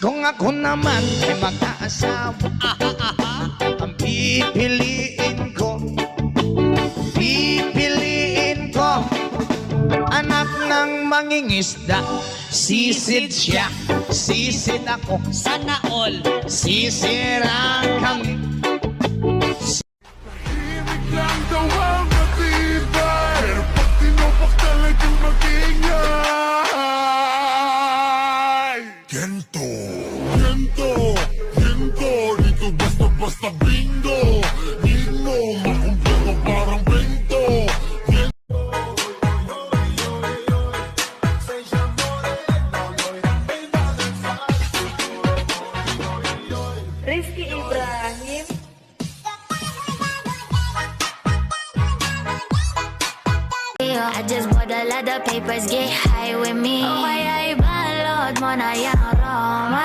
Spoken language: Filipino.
Kung ako naman ay mag-aasawa, ang pipiliin ko anak ng mangingisda. Sisid siya, sisid ako, Sana all. sisirang kami. Ibig lang daw ang matibay, pero pag tinupak talagang mag-ingay. Gento, gento, gento, dito basta-basta bingo. Di mo makumpleto parang bento. Rizky Ibrahim. I just bought a lot of papers, get high with me. Oh, ay, balot mo na yan,